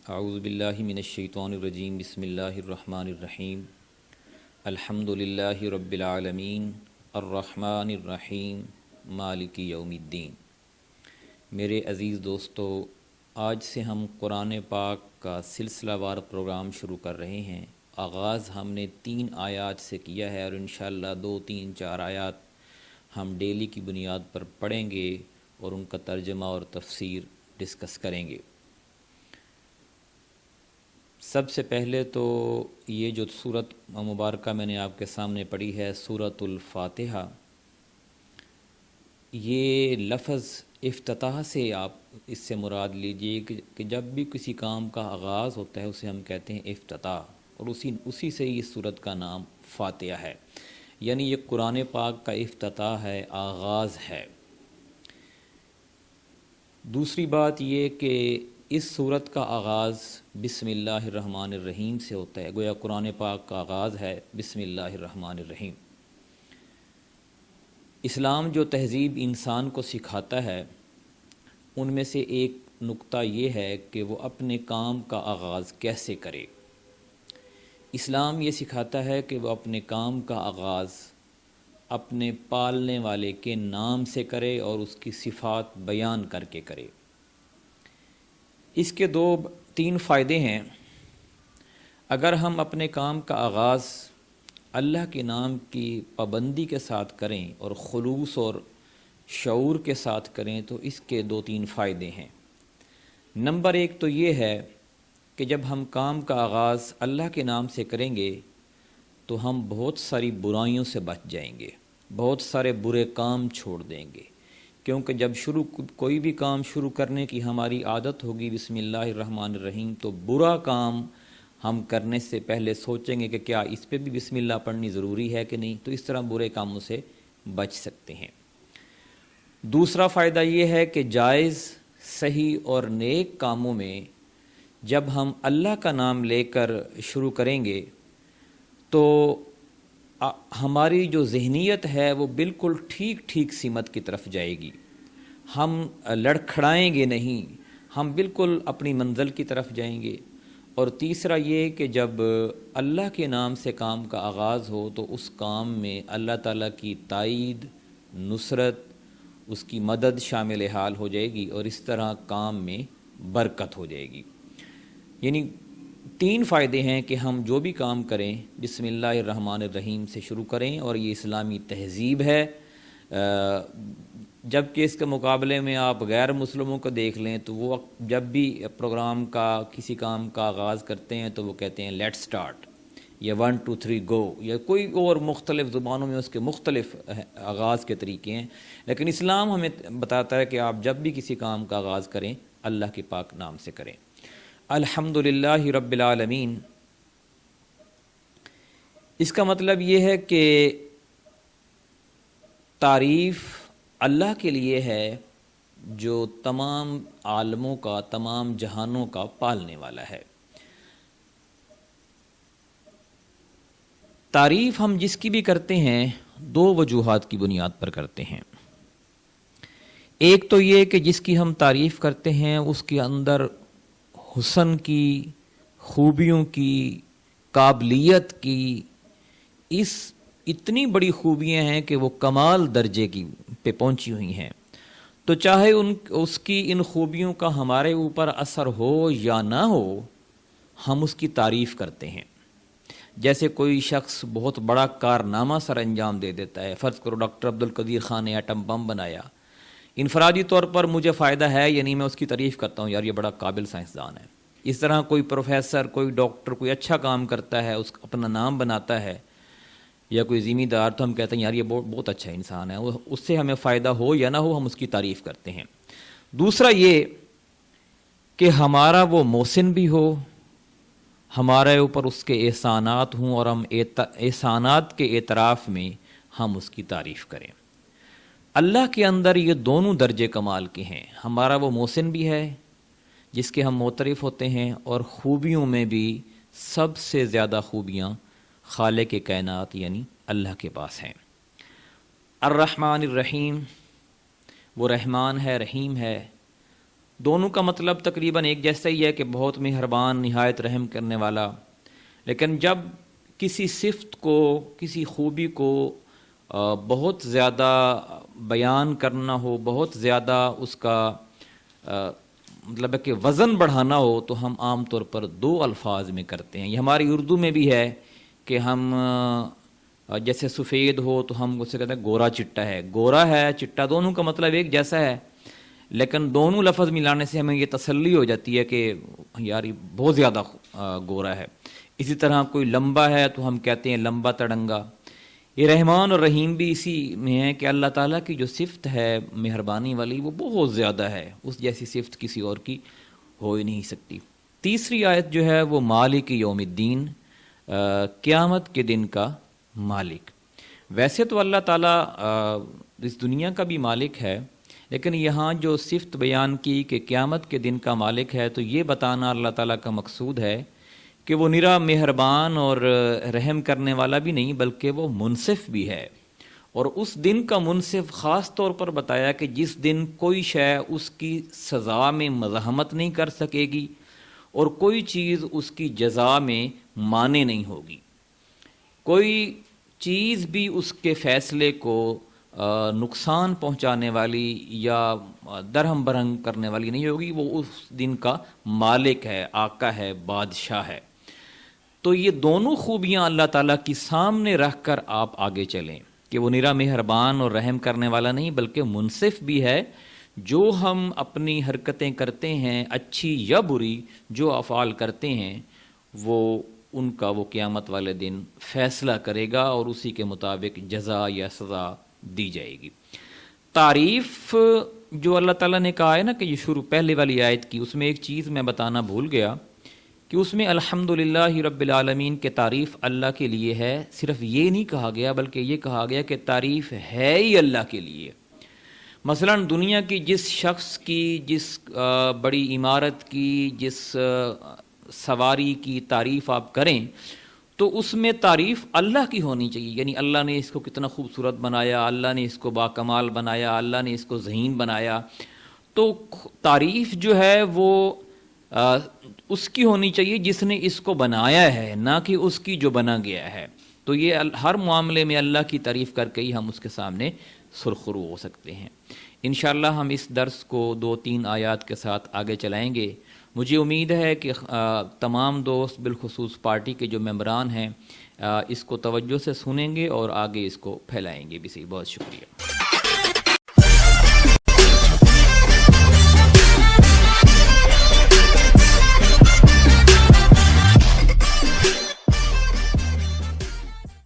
اعوذ باللہ من الشیطان الرجیم بسم اللہ الرحمن الرحیم الحمد للہ رب العالمین الرحمن الرحیم مالک یوم الدین۔ میرے عزیز دوستو، آج سے ہم قرآن پاک کا سلسلہ وار پروگرام شروع کر رہے ہیں۔ آغاز ہم نے 3 آیات سے کیا ہے اور انشاءاللہ 2 3 4 آیات ہم ڈیلی کی بنیاد پر پڑھیں گے اور ان کا ترجمہ اور تفسیر ڈسکس کریں گے۔ سب سے پہلے تو یہ جو سورت مبارکہ میں نے آپ کے سامنے پڑھی ہے، سورۃ الفاتحہ، یہ لفظ افتتاح سے آپ اس سے مراد لیجئے کہ جب بھی کسی کام کا آغاز ہوتا ہے اسے ہم کہتے ہیں افتتاح، اور اسی سے اس سورت کا نام فاتحہ ہے، یعنی یہ قرآن پاک کا افتتاح ہے، آغاز ہے۔ دوسری بات یہ کہ اس سورت کا آغاز بسم اللہ الرحمن الرحیم سے ہوتا ہے، گویا قرآن پاک کا آغاز ہے بسم اللہ الرحمن الرحیم۔ اسلام جو تہذیب انسان کو سکھاتا ہے ان میں سے ایک نقطہ یہ ہے کہ وہ اپنے کام کا آغاز کیسے کرے۔ اسلام یہ سکھاتا ہے کہ وہ اپنے کام کا آغاز اپنے پالنے والے کے نام سے کرے اور اس کی صفات بیان کر کے کرے۔ اس کے 3 فائدے ہیں۔ اگر ہم اپنے کام کا آغاز اللہ کے نام کی پابندی کے ساتھ کریں اور خلوص اور شعور کے ساتھ کریں تو اس کے 2 3 فائدے ہیں۔ نمبر 1 تو یہ ہے کہ جب ہم کام کا آغاز اللہ کے نام سے کریں گے تو ہم بہت ساری برائیوں سے بچ جائیں گے، بہت سارے برے کام چھوڑ دیں گے، کیونکہ جب کوئی بھی کام شروع کرنے کی ہماری عادت ہوگی بسم اللہ الرحمن الرحیم، تو برا کام ہم کرنے سے پہلے سوچیں گے کہ کیا اس پہ بھی بسم اللہ پڑھنی ضروری ہے کہ نہیں، تو اس طرح برے کاموں سے بچ سکتے ہیں۔ دوسرا فائدہ یہ ہے کہ جائز، صحیح اور نیک کاموں میں جب ہم اللہ کا نام لے کر شروع کریں گے تو ہماری جو ذہنیت ہے وہ بالکل ٹھیک سمت کی طرف جائے گی، ہم لڑکھڑائیں گے نہیں، ہم بالکل اپنی منزل کی طرف جائیں گے۔ اور تیسرا یہ کہ جب اللہ کے نام سے کام کا آغاز ہو تو اس کام میں اللہ تعالیٰ کی تائید، نصرت، اس کی مدد شامل حال ہو جائے گی اور اس طرح کام میں برکت ہو جائے گی۔ یعنی 3 فائدے ہیں کہ ہم جو بھی کام کریں بسم اللہ الرحمن الرحیم سے شروع کریں، اور یہ اسلامی تہذیب ہے۔ جبکہ اس کے مقابلے میں آپ غیر مسلموں کو دیکھ لیں تو وہ جب بھی پروگرام کا کسی کام کا آغاز کرتے ہیں تو وہ کہتے ہیں لیٹ سٹارٹ، یا 1 2 3 گو، یا کوئی اور مختلف زبانوں میں اس کے مختلف آغاز کے طریقے ہیں، لیکن اسلام ہمیں بتاتا ہے کہ آپ جب بھی کسی کام کا آغاز کریں اللہ کے پاک نام سے کریں۔ الحمدللہ رب العالمین، اس کا مطلب یہ ہے کہ تعریف اللہ کے لیے ہے جو تمام عالموں کا، تمام جہانوں کا پالنے والا ہے۔ تعریف ہم جس کی بھی کرتے ہیں 2 وجوہات کی بنیاد پر کرتے ہیں۔ ایک تو یہ کہ جس کی ہم تعریف کرتے ہیں اس کے اندر حسن کی، خوبیوں کی، قابلیت کی اتنی بڑی خوبیاں ہیں کہ وہ کمال درجے کی پہ پہنچی ہوئی ہیں، تو چاہے اس کی ان خوبیوں کا ہمارے اوپر اثر ہو یا نہ ہو، ہم اس کی تعریف کرتے ہیں۔ جیسے کوئی شخص بہت بڑا کارنامہ سر انجام دے دیتا ہے، فرض کرو ڈاکٹر عبدالقدیر خان نے ایٹم بم بنایا، انفرادی طور پر مجھے فائدہ ہے یعنی میں اس کی تعریف کرتا ہوں، یار یہ بڑا قابل سائنسدان ہے۔ اس طرح کوئی پروفیسر، کوئی ڈاکٹر کوئی اچھا کام کرتا ہے، اس اپنا نام بناتا ہے، یا کوئی ذمہ دار، تو ہم کہتے ہیں یار یہ بہت اچھا انسان ہے، اس سے ہمیں فائدہ ہو یا نہ ہو ہم اس کی تعریف کرتے ہیں۔ دوسرا یہ کہ ہمارا وہ محسن بھی ہو، ہمارے اوپر اس کے احسانات ہوں اور ہم احسانات کے اعتراف میں ہم اس کی تعریف کریں۔ اللہ کے اندر یہ دونوں درجے کمال کے ہیں، ہمارا وہ محسن بھی ہے جس کے ہم معترف ہوتے ہیں، اور خوبیوں میں بھی سب سے زیادہ خوبیاں خالق کائنات یعنی اللہ کے پاس ہیں۔ الرحمن الرحیم، وہ رحمان ہے، رحیم ہے، دونوں کا مطلب تقریباً ایک جیسا ہی ہے کہ بہت مہربان، نہایت رحم کرنے والا. لیکن جب کسی صفت کو، کسی خوبی کو بہت زیادہ بیان کرنا ہو، بہت زیادہ اس کا مطلب ہے کہ وزن بڑھانا ہو، تو ہم عام طور پر دو الفاظ میں کرتے ہیں. یہ ہماری اردو میں بھی ہے کہ ہم جیسے سفید ہو تو ہم اسے کہتے ہیں گورا چٹا ہے. گورا ہے، چٹا، دونوں کا مطلب ایک جیسا ہے، لیکن دونوں لفظ ملانے سے ہمیں یہ تسلی ہو جاتی ہے کہ یار یہ بہت زیادہ گورا ہے. اسی طرح کوئی لمبا ہے تو ہم کہتے ہیں لمبا تڑنگا. یہ رحمان اور رحیم بھی اسی میں ہے کہ اللہ تعالیٰ کی جو صفت ہے مہربانی والی وہ بہت زیادہ ہے، اس جیسی صفت کسی اور کی ہو ہی نہیں سکتی. تیسری آیت جو ہے وہ مالک یوم الدین، قیامت کے دن کا مالک. ویسے تو اللہ تعالیٰ اس دنیا کا بھی مالک ہے، لیکن یہاں جو صفت بیان کی کہ قیامت کے دن کا مالک ہے، تو یہ بتانا اللہ تعالیٰ کا مقصود ہے کہ وہ نرا مہربان اور رحم کرنے والا بھی نہیں، بلکہ وہ منصف بھی ہے. اور اس دن کا منصف خاص طور پر بتایا کہ جس دن کوئی شے اس کی سزا میں مزاحمت نہیں کر سکے گی اور کوئی چیز اس کی جزا میں مانے نہیں ہوگی. کوئی چیز بھی اس کے فیصلے کو نقصان پہنچانے والی یا درہم برہم کرنے والی نہیں ہوگی. وہ اس دن کا مالک ہے، آقا ہے، بادشاہ ہے. تو یہ دونوں خوبیاں اللہ تعالیٰ کی سامنے رکھ کر آپ آگے چلیں کہ وہ نرا مہربان اور رحم کرنے والا نہیں بلکہ منصف بھی ہے. جو ہم اپنی حرکتیں کرتے ہیں، اچھی یا بری، جو افعال کرتے ہیں، ان کا وہ قیامت والے دن فیصلہ کرے گا اور اسی کے مطابق جزا یا سزا دی جائے گی. تعریف جو اللہ تعالیٰ نے کہا ہے نا کہ یہ شروع پہلے والی آیت کی، اس میں ایک چیز میں بتانا بھول گیا کہ اس میں الحمدللہ رب العالمین کے تعریف اللہ کے لیے ہے. صرف یہ نہیں کہا گیا بلکہ یہ کہا گیا کہ تعریف ہے ہی اللہ کے لیے. مثلا دنیا کی جس شخص کی، جس بڑی عمارت کی، جس سواری کی تعریف آپ کریں تو اس میں تعریف اللہ کی ہونی چاہیے. یعنی اللہ نے اس کو کتنا خوبصورت بنایا، اللہ نے اس کو باکمال بنایا، اللہ نے اس کو ذہین بنایا. تو تعریف جو ہے وہ اس کی ہونی چاہیے جس نے اس کو بنایا ہے، نہ کہ اس کی جو بنا گیا ہے. تو یہ ہر معاملے میں اللہ کی تعریف کر کے ہی ہم اس کے سامنے سرخرو ہو سکتے ہیں. انشاءاللہ ہم اس درس کو 2-3 آیات کے ساتھ آگے چلائیں گے. مجھے امید ہے کہ تمام دوست بالخصوص پارٹی کے جو ممبران ہیں اس کو توجہ سے سنیں گے اور آگے اس کو پھیلائیں گے بھی. صحیح، بہت شکریہ.